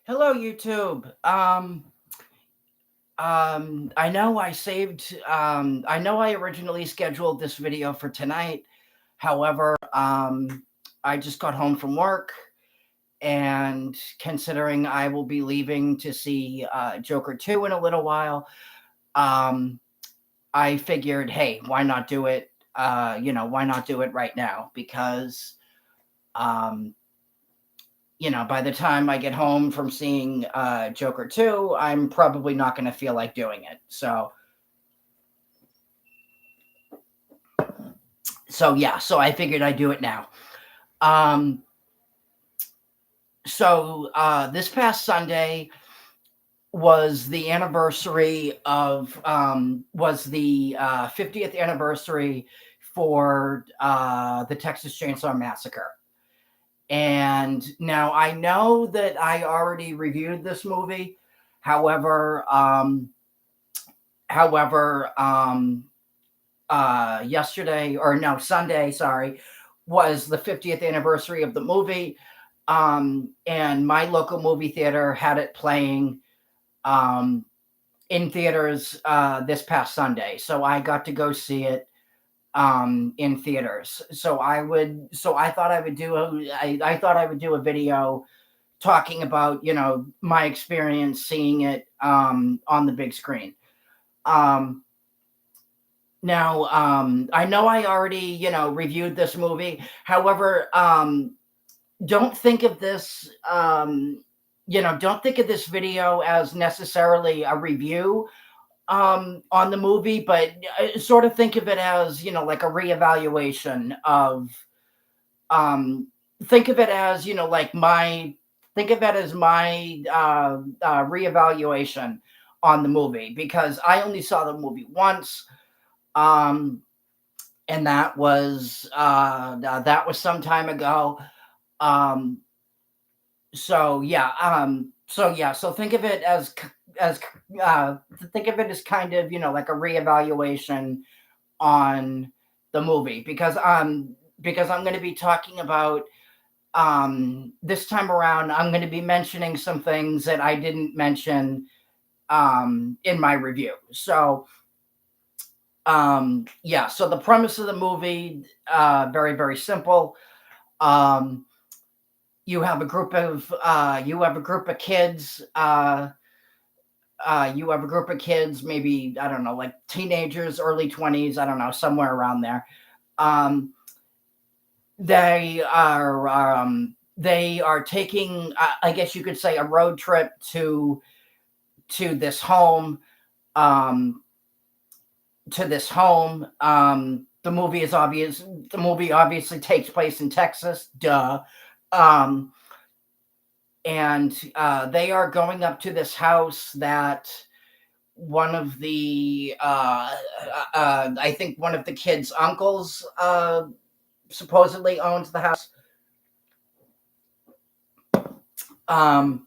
Hello, YouTube. I know I know I originally scheduled this video for tonight. However, I just got home from work, and considering I will be leaving to see Joker 2 in a little while, um, I figured, hey, why not do it? Why not do it right now? Because, um, by the time I get home from seeing Joker 2, I'm probably not going to feel like doing it. So I figured I'd do it now. Um, this past Sunday was the 50th anniversary for the Texas Chainsaw Massacre. And now I know that I already reviewed this movie. However, um, however, yesterday, or no, Sunday, sorry, was the 50th anniversary of the movie. And my local movie theater had it playing um, in theaters this past Sunday. So I got to go see it in theaters. So I thought I thought I would do a video talking about, my experience seeing it on the big screen. Um, I know I already, reviewed this movie. However, don't think of this, don't think of this video as necessarily a review on the movie, but sort of think of it as, like a reevaluation of, um, think of it as, think of it as my reevaluation on the movie, because I only saw the movie once. Um, and that was some time ago. Um, so think of it as think of it as kind of, like a reevaluation on the movie, because I'm going to be talking about this time around. I'm going to be mentioning some things that I didn't mention in my review. So the premise of the movie, very, very simple. Um, you have a group of kids. You have a group of kids, maybe, I don't know, like teenagers, early 20s, I don't know, somewhere around there. Um, they are taking, I guess you could say, a road trip to this home. Um, the movie is obvious. The movie obviously takes place in Texas. Duh. Um, and they are going up to this house that one of the I think one of the kids' uncles supposedly owns the house. Um,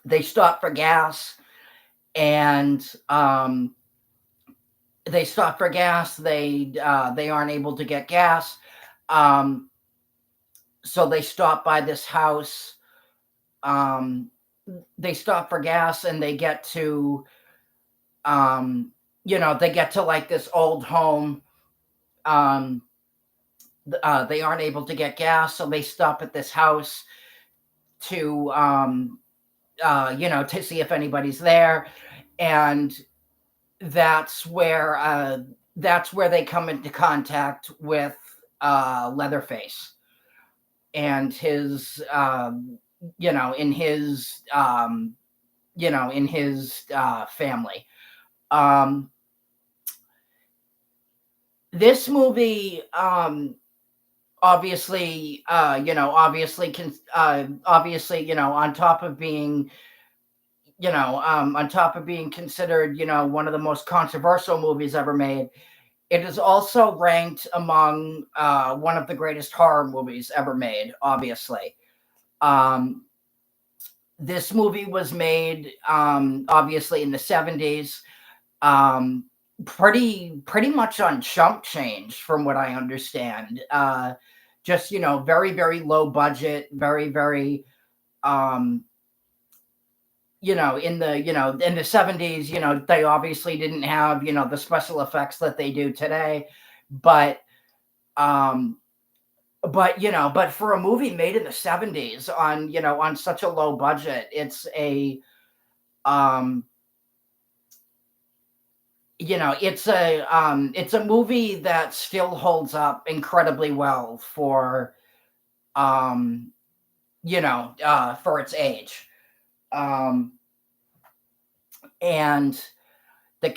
they stop for gas, and they aren't able to get gas. Um, so they stop by this house. Um, they stop for gas, and they get to like this old home. Um, they aren't able to get gas, so they stop at this house to to see if anybody's there. And that's where uh, that's where they come into contact with Leatherface and his in his family. Um, this movie, obviously, on top of being considered, one of the most controversial movies ever made, it is also ranked among one of the greatest horror movies ever made. Obviously, um, this movie was made, obviously, in the 70s. Um, pretty much on chump change, from what I understand. Just, very, very low budget, very, very um in the 70s, they obviously didn't have, the special effects that they do today. But um but for a movie made in the 70s on, on such a low budget, um it's a movie that still holds up incredibly well um for its age. Um and the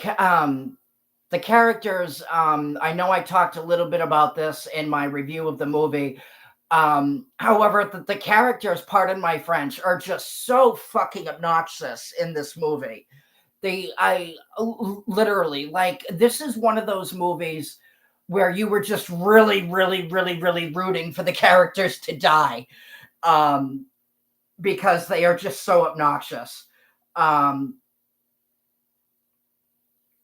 the characters, I know I talked a little bit about this in my review of the movie. However, the characters, pardon my French, are just so fucking obnoxious in this movie. Literally, like, this is one of those movies where you were just really, really, really, really rooting for the characters to die, um, because they are just so obnoxious. Um,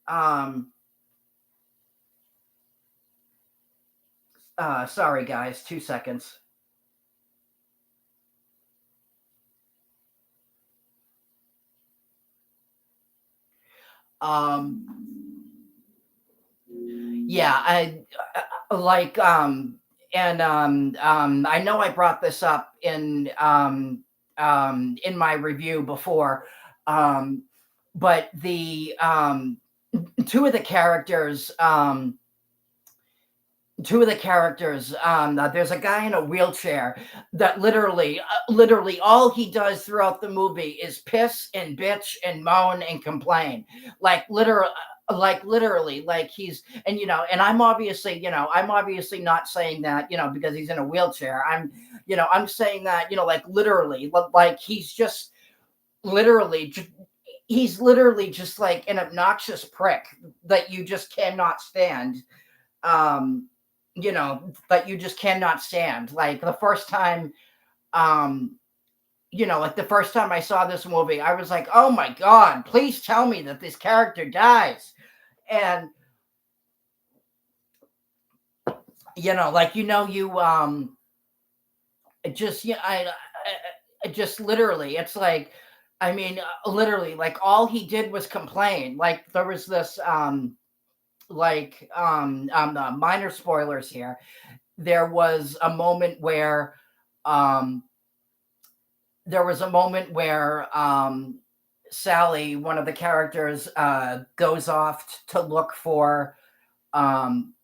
um, Sorry, guys, 2 seconds. Um, yeah, like, and I know I brought this up in my review before, um, but the two of the characters, there's a guy in a wheelchair that literally all he does throughout the movie is piss and bitch and moan and complain, like literally, like he's and and I'm obviously not saying that, because he's in a wheelchair. I'm saying that, like, literally, like he's just literally he's literally just like an obnoxious prick that you just cannot stand. um that you just cannot stand. Like, um the first time I saw this movie, I was like, oh my god, please tell me that this character dies. And like, you just yeah I just literally, it's like, I mean, literally, like, all he did was complain. Like, there was this minor spoilers here. There was a moment where um Sally, one of the characters, goes off to look for um,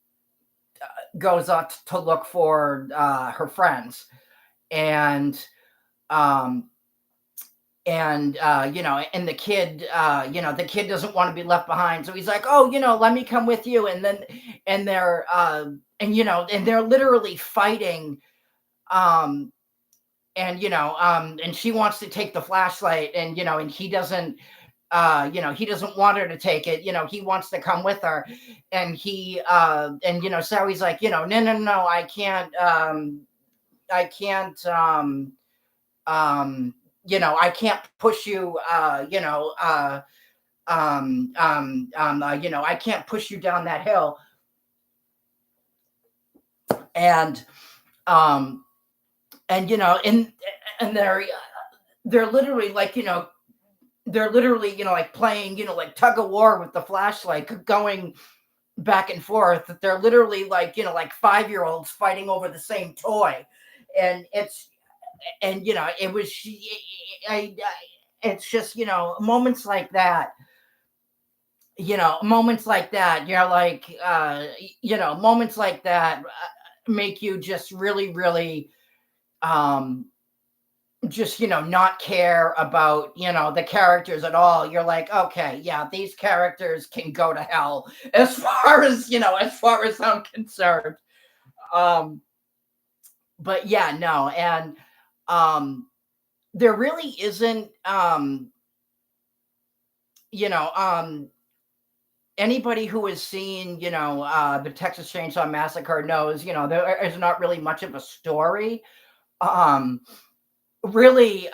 her friends, and um, and the kid doesn't want to be left behind, so he's like, oh, let me come with you, and then and they're and they're literally fighting. um, and she wants to take the flashlight, and and he doesn't want her to take it. He wants to come with her, and Sally's like, no, no, no, I can't, I can't, I can't push you, I can't push you down that hill. And um and they're literally like, like playing, like tug of war with the flashlight, going back and forth. They're literally like, like 5-year-olds fighting over the same toy. And it was, I, it's just, moments like that, like, moments like that make you just really, really, um, just not care about the characters at all. You're like, okay, yeah, these characters can go to hell, as far as I'm concerned. um but yeah, no. And um there really isn't, you know anybody who has seen, the Texas Chainsaw Massacre knows, there is not really much of a story. um really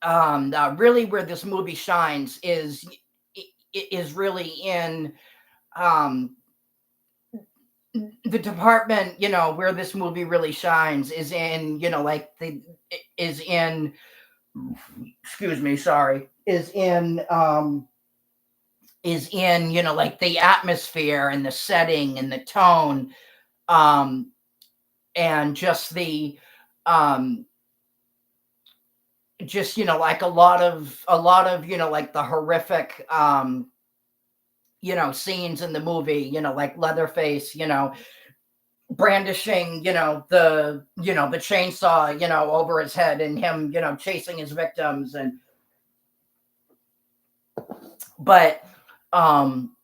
Really, where this movie shines is really in, um, the department. Where this movie really shines is in, like, is in, excuse me, sorry, is in, like the atmosphere and the setting and the tone, um and um just, like a lot of, like the horrific, scenes in the movie, like Leatherface, brandishing, the chainsaw, over his head, and him, chasing his victims. But um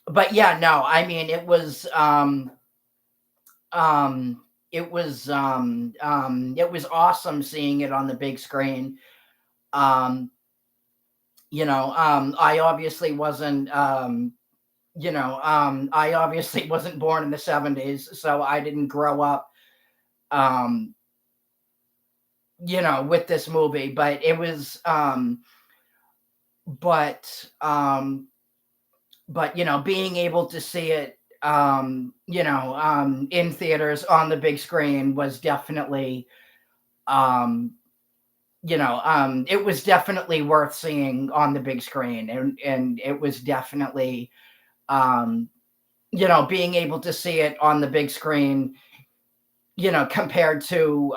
but yeah, no, I mean, um it was awesome seeing it on the big screen. um I obviously wasn't, I obviously wasn't born in the 70s, so I didn't grow up, um with this movie. But it was, but being able to see it, in theaters on the big screen was definitely, um it was definitely worth seeing on the big screen. And it was definitely, um being able to see it on the big screen, compared to,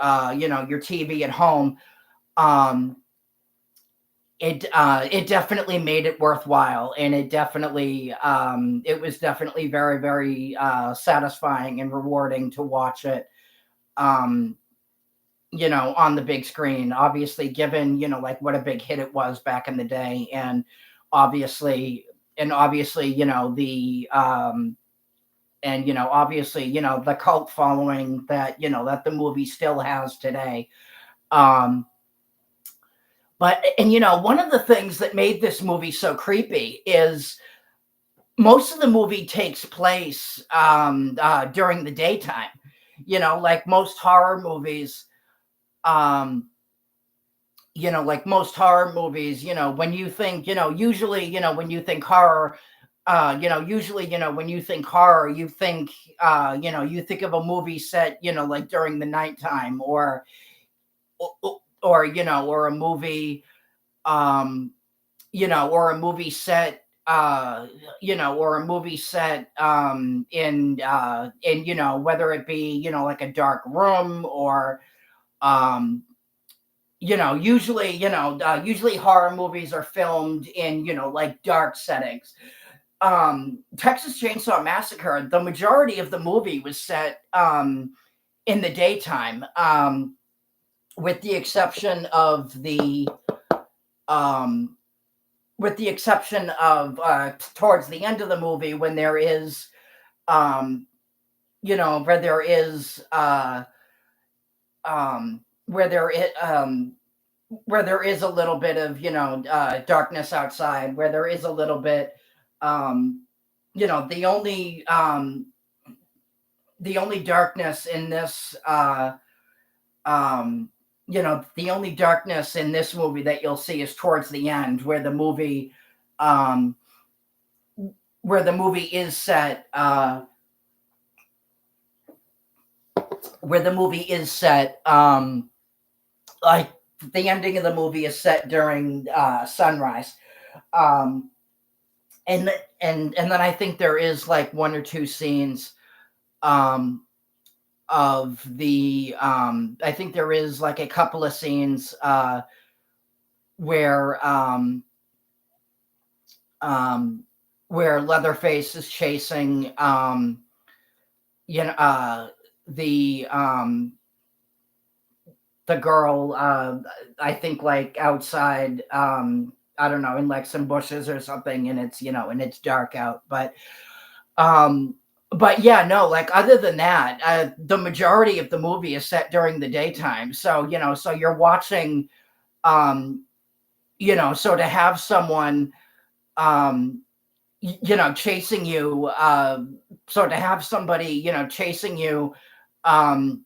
your TV at home. um it definitely made it worthwhile, and it was definitely very, very satisfying and rewarding to watch it, um on the big screen, obviously, given, like what a big hit it was back in the day. Obviously obviously, the cult following that the movie still has today. um and one of the things that made this movie so creepy is most of the movie takes place, during the daytime. Like most horror movies, um when you think, usually, when you think horror, when you think horror, you think of a movie set, like during the nighttime, or a movie, um, or a movie set, in, whether it be, like a dark room, or, um, usually horror movies are filmed in, like dark settings. Texas Chainsaw Massacre, the majority of the movie was set, in the daytime, with the exception of um, towards the end of the movie, when there is, um, where there is, where there is, where there is a little bit of, darkness outside, where there is a little bit, um, you know the only um, the only darkness in this, the only darkness in this movie that you'll see is towards the end, um, where the movie is set, like the ending of the movie is set during, sunrise. um, and then I think there is like one or two scenes, um, I think there is like a couple of scenes, where, um, where Leatherface is chasing, you know uh, the um, the girl, I think, like outside, I don't know, in like some bushes or something, and it's dark out. Um but yeah, no, like other than that, the majority of the movie is set during the daytime. So you're watching, um so to have someone, um chasing you, so to have somebody, chasing you, um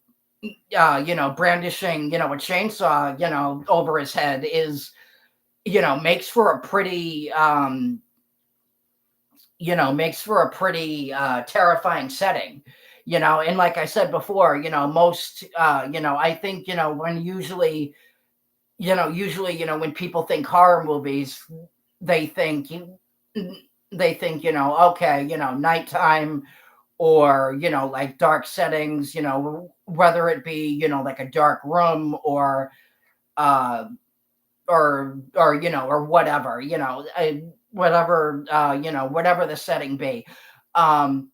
brandishing, a chainsaw, over his head, is, makes for a pretty, terrifying setting. And like I said before, most, I think, when usually, usually, when people think horror movies, they think okay, nighttime, or like dark settings, whether it be like a dark room, uh or whatever, whatever, whatever the setting be. um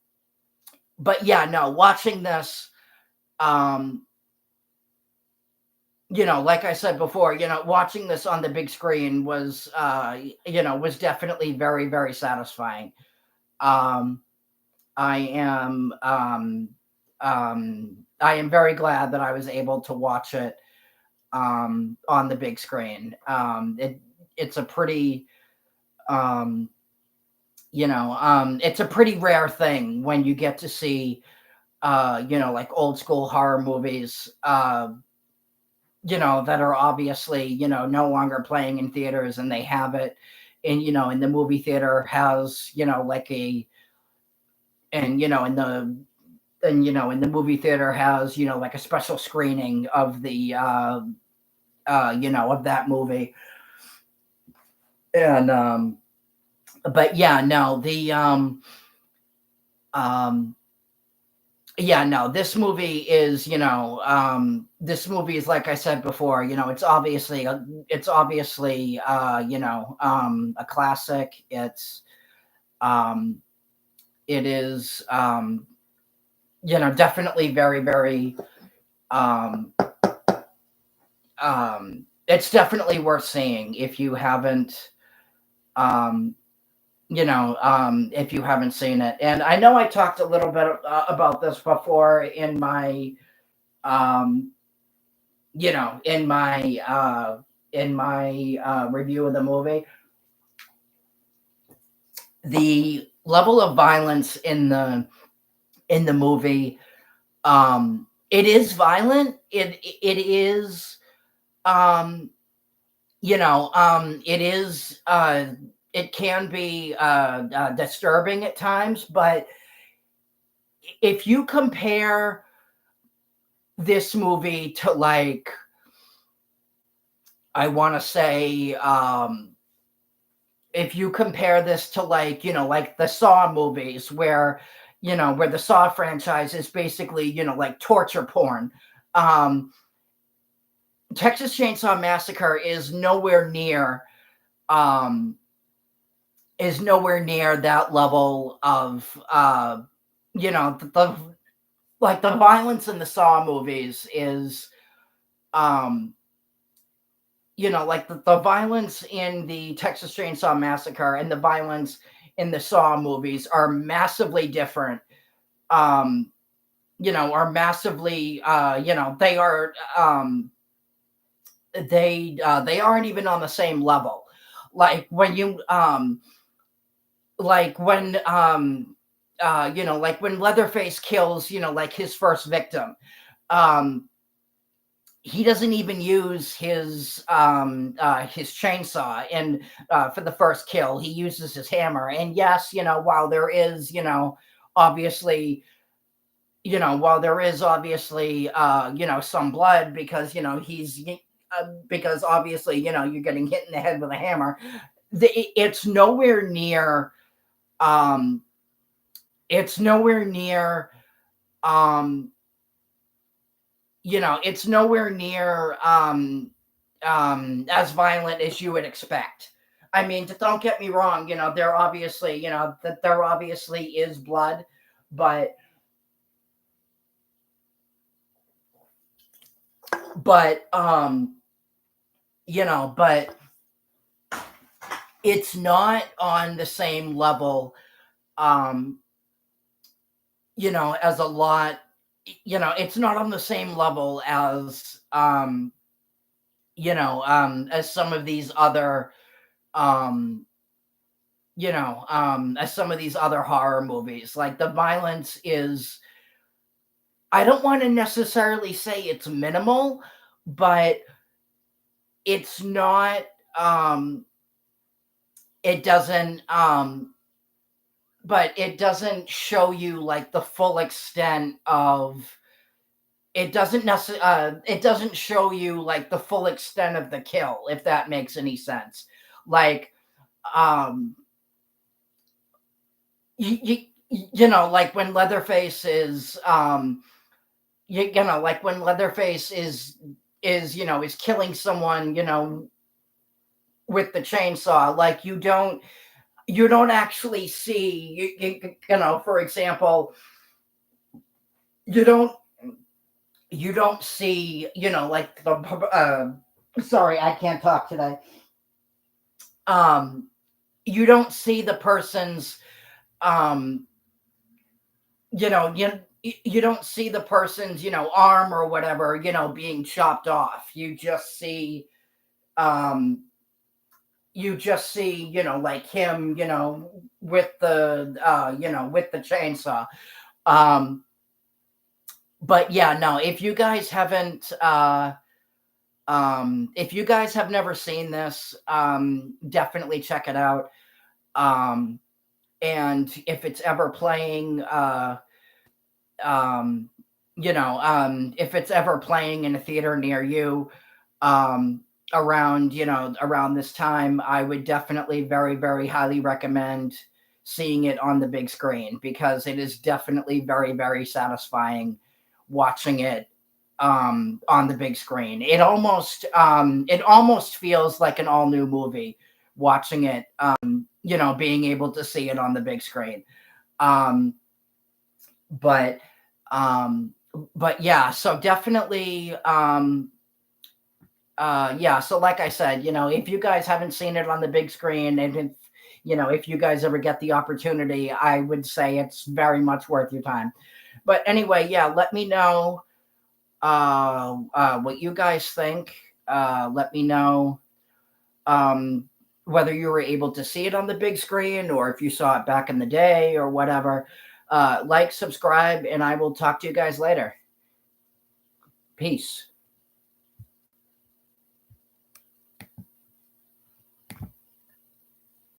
but yeah, no, watching this, um like I said before, watching this on the big screen was definitely very, very satisfying. um I am I am very glad that I was able to watch it on the big screen. It's a pretty it's a pretty rare thing when you get to see like old school horror movies, that are obviously, no longer playing in theaters, and they have it in the movie theater, has, like a and in the movie theater has, like a special screening of the of that movie. And but yeah, no, the um yeah, no, this movie is, like I said before, it's obviously a classic. Um it is definitely very, very um it's definitely worth seeing if you haven't, um if you haven't seen it. And I know I talked a little bit about this before in my um in my review of the movie. The level of violence in the movie, it is violent. It is, um it is, it can be disturbing at times, but if you compare this movie to, like, I want to say, if you compare this to, like, like the Saw movies, where the Saw franchise is basically, like torture porn. um Texas Chainsaw Massacre um is nowhere near that level of, the like the violence in the Saw movies is, um like the violence in the Texas Chainsaw Massacre and the violence in the Saw movies are massively different. um are massively, they aren't even on the same level. Like when you like when like when Leatherface kills, like his first victim, um he doesn't even use his chainsaw, and for the first kill he uses his hammer. And yes, while there is, obviously, while there is obviously, some blood, because because obviously, you're getting hit in the head with a hammer, it's nowhere near, um it's nowhere near, um it's nowhere near, as violent as you would expect. I mean, don't get me wrong, there obviously, that there obviously is blood, but but but it's not on the same level, um as a lot, it's not on the same level as some of these other, um as some of these other horror movies. Like, the violence is, I don't want to necessarily say it's minimal, but it's not, um it doesn't, but it doesn't show you, like, the full extent of, it doesn't necessarily it doesn't show you like the full extent of the kill, if that makes any sense. Like, um you know, like when Leatherface is you know, like when Leatherface is you know, is killing someone, you know, with the chainsaw, like you don't actually see you know, for example, you don't you don't see, you know, like the sorry, I can't talk today. um you don't see the person's um you know, you don't see the person's, you know, arm or whatever, you know, being chopped off. Um you just see, you know, like him, you know, with the you know, with the chainsaw. um but yeah, no, if you guys have never seen this, definitely check it out. um and if it's ever playing, um if it's ever playing in a theater near you, um around, you know, around this time, I would definitely very, very highly recommend seeing it on the big screen, because it is definitely very, very satisfying watching it on the big screen. It almost feels like an all new movie watching it, you know, being able to see it on the big screen. um but um but yeah, so definitely, yeah, so like I said, you know, if you guys haven't seen it on the big screen, and if, you know, if you guys ever get the opportunity, I would say it's very much worth your time. But anyway, yeah, let me know what you guys think. Let me know um whether you were able to see it on the big screen, or if you saw it back in the day or whatever. Like, subscribe, and I will talk to you guys later. Peace.